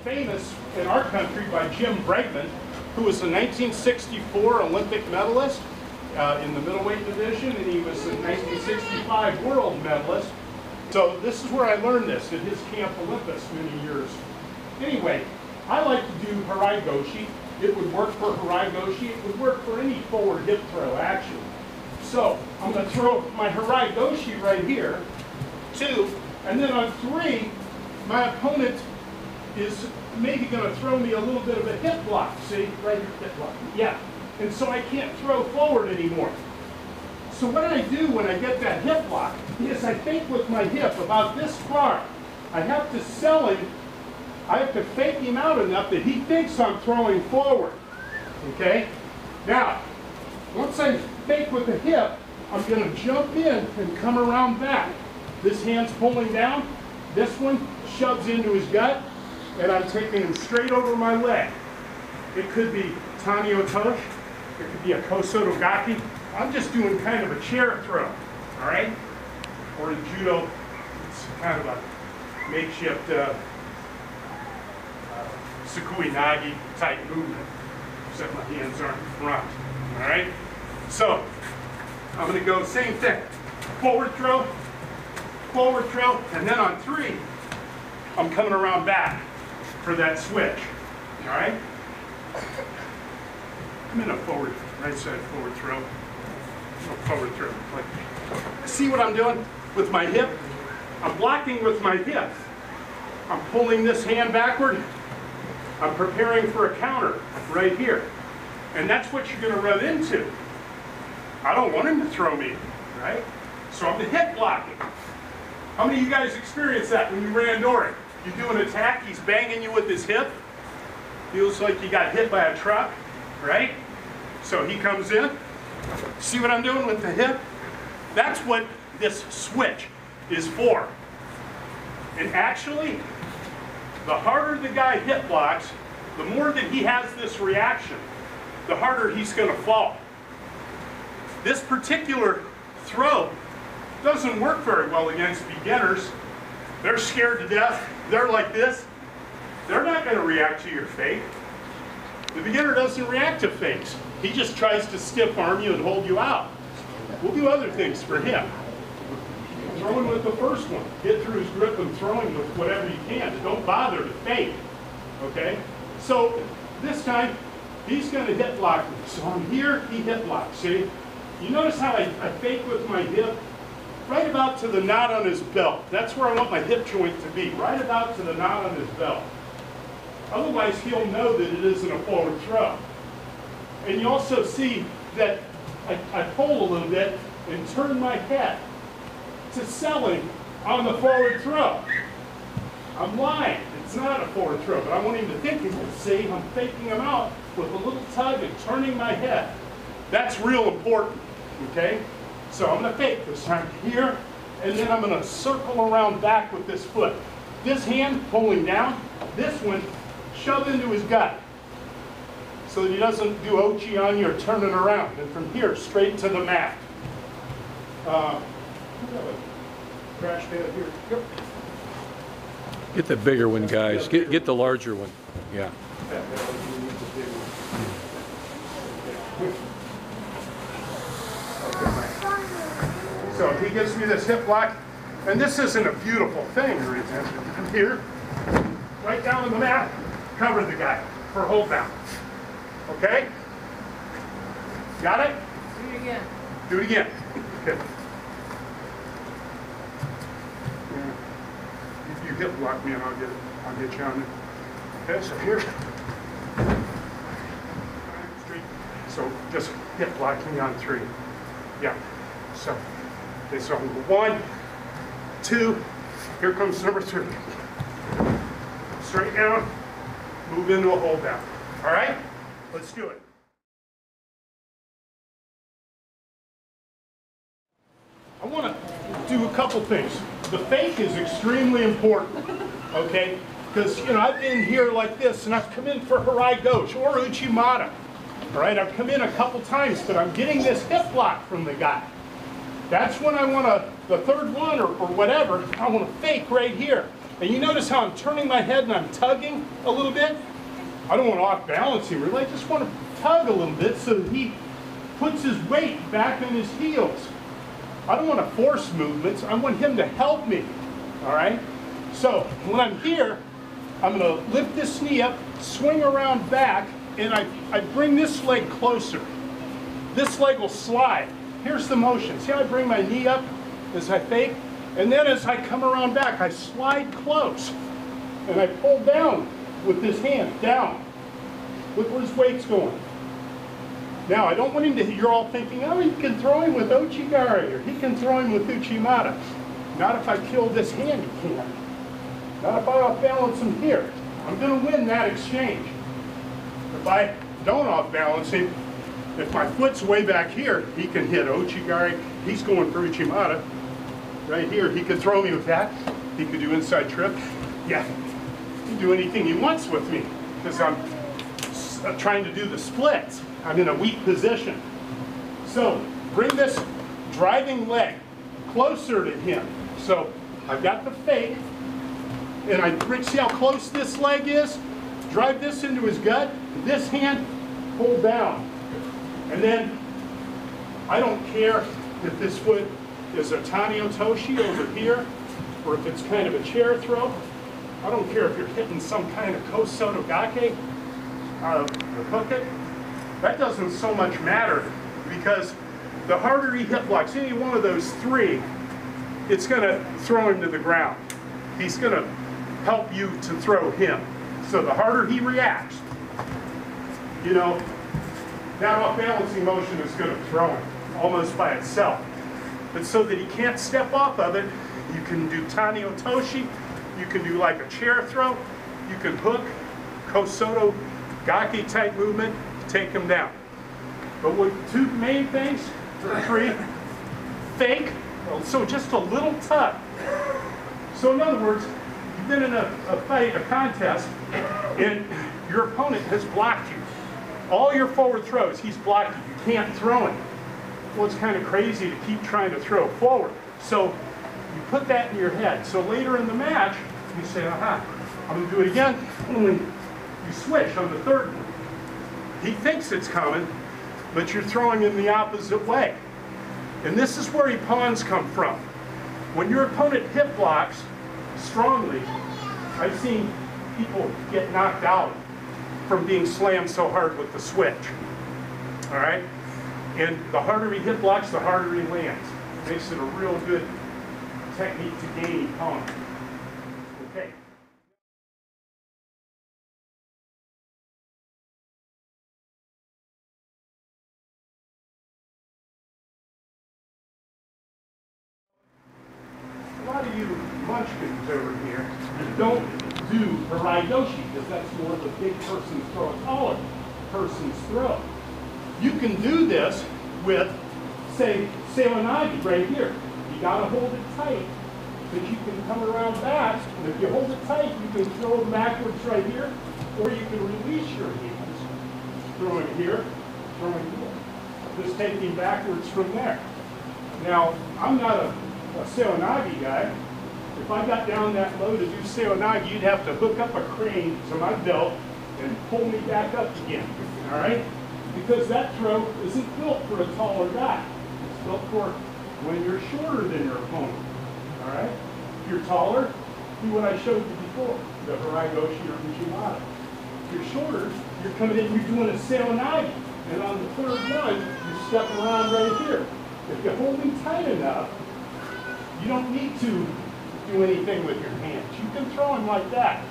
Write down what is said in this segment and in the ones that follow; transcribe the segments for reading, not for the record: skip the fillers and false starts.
famous in our country by Jim Bregman, who was a 1964 Olympic medalist in the middleweight division, and he was a 1965 world medalist. So this is where I learned this, at his Camp Olympus many years. Anyway, I like to do Harai Goshi. It would work for Harai Goshi. It would work for any forward hip throw, actually. So I'm going to throw my Harai Goshi right here, 2, and then on 3, my opponent is maybe going to throw me a little bit of a hip block. See, right here, hip block. Yeah. And so I can't throw forward anymore. So what I do when I get that hip block is I fake with my hip about this far. I have to sell him. I have to fake him out enough that he thinks I'm throwing forward. Okay? Now, once I fake with the hip, I'm going to jump in and come around back. This hand's pulling down. This one shoves into his gut, and I'm taking him straight over my leg. It could be Tani Otoshi. It could be a Kosoto Gaki. I'm just doing kind of a chair throw, all right? Or in judo, it's kind of a makeshift Sukui Nagi type movement, except my hands aren't in front, all right? So, I'm gonna go same thing. Forward throw, and then on 3, I'm coming around back for that switch, all right? I'm in a forward, right side forward throw. Forward throw. Like, see what I'm doing with my hip? I'm blocking with my hip. I'm pulling this hand backward. I'm preparing for a counter right here. And that's what you're going to run into. I don't want him to throw me, right? So I'm hip blocking. How many of you guys experienced that when you ran Dory? You do an attack, he's banging you with his hip. Feels like you got hit by a truck, right? So he comes in. See what I'm doing with the hip? That's what this switch is for. And actually, the harder the guy hip blocks, the more that he has this reaction, the harder he's going to fall. This particular throw doesn't work very well against beginners. They're scared to death. They're like this. They're not going to react to your fake. The beginner doesn't react to fakes. He just tries to stiff arm you and hold you out. We'll do other things for him. Throwing with the first one. Get through his grip and throwing with whatever you can. Don't bother to fake. Okay? So this time, he's going to hip block me. So I'm here, he hip blocks. See? You notice how I fake with my hip? Right about to the knot on his belt. That's where I want my hip joint to be. Right about to the knot on his belt. Otherwise, he'll know that it isn't a forward throw. And you also see that I pull a little bit and turn my head to selling on the forward throw. I'm lying. It's not a forward throw, but I want him to think he's going to see. I'm faking him out with a little tug and turning my head. That's real important, okay? So I'm going to fake this time here, and then I'm going to circle around back with this foot. This hand pulling down, this one shove into his gut so that he doesn't do ochi on you or turn it around. And from here, straight to the mat. Crash pad here. Yep. Get the bigger one, guys. Get the larger one. Yeah. So he gives me this hip lock, and this isn't a beautiful thing, here, right down on the mat, cover the guy for hold down. Okay? Got it? Do it again. Do it again. Okay. You hip block me and I'll get you on it. Okay, so here. Straight. So just hip block me on 3. Yeah. So, okay, so I'm going 1, 2, here comes number 3. Straight down, move into a hold down. All right? Let's do it. I want to do a couple things. The fake is extremely important, okay? Because, you know, I've been here like this, and I've come in for Harai Goshi or Uchimata. All right, I've come in a couple times, but I'm getting this hip block from the guy. That's when I want to, the third one or whatever, I want to fake right here. And you notice how I'm turning my head and I'm tugging a little bit? I don't want to off balance him really, I just want to tug a little bit so that he puts his weight back in his heels. I don't want to force movements, I want him to help me, all right? So when I'm here, I'm going to lift this knee up, swing around back, and I bring this leg closer. This leg will slide. Here's the motion. See how I bring my knee up as I fake? And then as I come around back, I slide close. And I pull down with this hand, down. Look where his weight's going. Now, I don't want him to, you're all thinking, oh, he can throw him with Ouchigari, or he can throw him with Uchimata. Not if I kill this hand, he can't. Not if I off-balance him here. I'm going to win that exchange. If I don't off-balance him, if my foot's way back here, he can hit Ouchigari. He's going for Uchimata. Right here, he could throw me with that. He could do inside trip. Yeah, he can do anything he wants with me because I'm trying to do the splits. I'm in a weak position. So bring this driving leg closer to him. So I've got the fake, and I see how close this leg is? Drive this into his gut, this hand, pull down. And then, I don't care if this foot is a Tanio Toshi over here, or if it's kind of a chair throw. I don't care if you're hitting some kind of Kosoto Gake, or hook it. That doesn't so much matter, because the harder he hip blocks, any one of those three, it's going to throw him to the ground. He's going to help you to throw him. So the harder he reacts, you know, that off-balancing motion is going to throw him almost by itself. But so that he can't step off of it, you can do Tanio Toshi, you can do like a chair throw, you can hook, Kosoto Gake type movement, take him down. But with two main things, or three, fake, so just a little tug. So in other words, you've been in a fight, a contest, and your opponent has blocked you. All your forward throws, he's blocked you. You can't throw him. Well, it's kind of crazy to keep trying to throw forward. So you put that in your head. So later in the match, you say, aha, I'm going to do it again. Only you switch on the third one. He thinks it's coming, but you're throwing him the opposite way. And this is where pawns come from. When your opponent hip blocks strongly, I've seen people get knocked out from being slammed so hard with the switch. All right? And the harder he hip blocks, the harder he lands. Makes it a real good technique to gain pawn. Okay. A lot of you munchkins over here don't do the Raidoshi because that's more the big person's throw, a taller person's throw. You can do this with, say, Sewanagi right here. You gotta hold it tight, but you can come around back, and if you hold it tight, you can throw it backwards right here, or you can release your hands. Throwing here, throwing here. Just taking backwards from there. Now, I'm not a Sewanagi guy. If I got down that low to do Sewanagi, you'd have to hook up a crane to my belt and pull me back up again, all right? Because that throw isn't built for a taller guy. It's built for when you're shorter than your opponent, all right? If you're taller, do what I showed you before, the Haragoshi or Uchimata. If you're shorter, you're coming in, you're doing a Sewanagi, and on the third one, you step around right here. If you're holding tight enough, you don't need to do anything with your hands. You can throw them like that.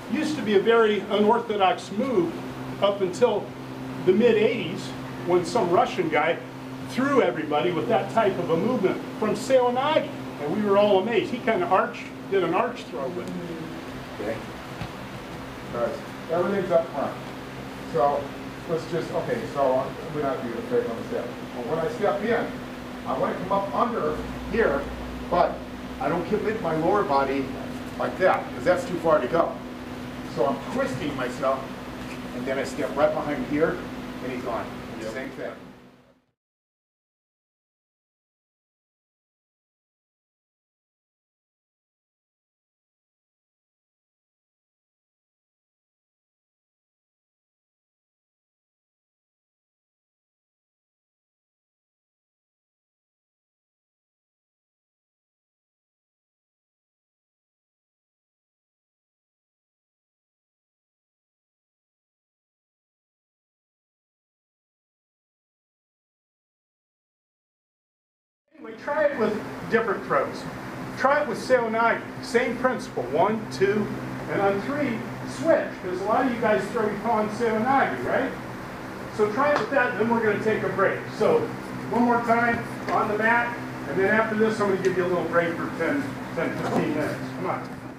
It used to be a very unorthodox move up until the mid-'80s when some Russian guy threw everybody with that type of a movement from Sewanagi. And we were all amazed. He kind of did an arch throw with it. Okay. Guys, everything's up front. So let's just, okay, so we're not doing a fake on the step. But when I step in, I want to come up under here, but I don't commit my lower body like that, because that's too far to go. So I'm twisting myself, and then I step right behind here, and he's gone. Same thing. We try it with different throws. Try it with Seonagi, same principle. 1, 2, and on 3, switch. Because a lot of you guys throw your paw on Seonagi, right? So try it with that, then we're going to take a break. So one more time on the mat, and then after this I'm going to give you a little break for 10, 15 minutes. Come on.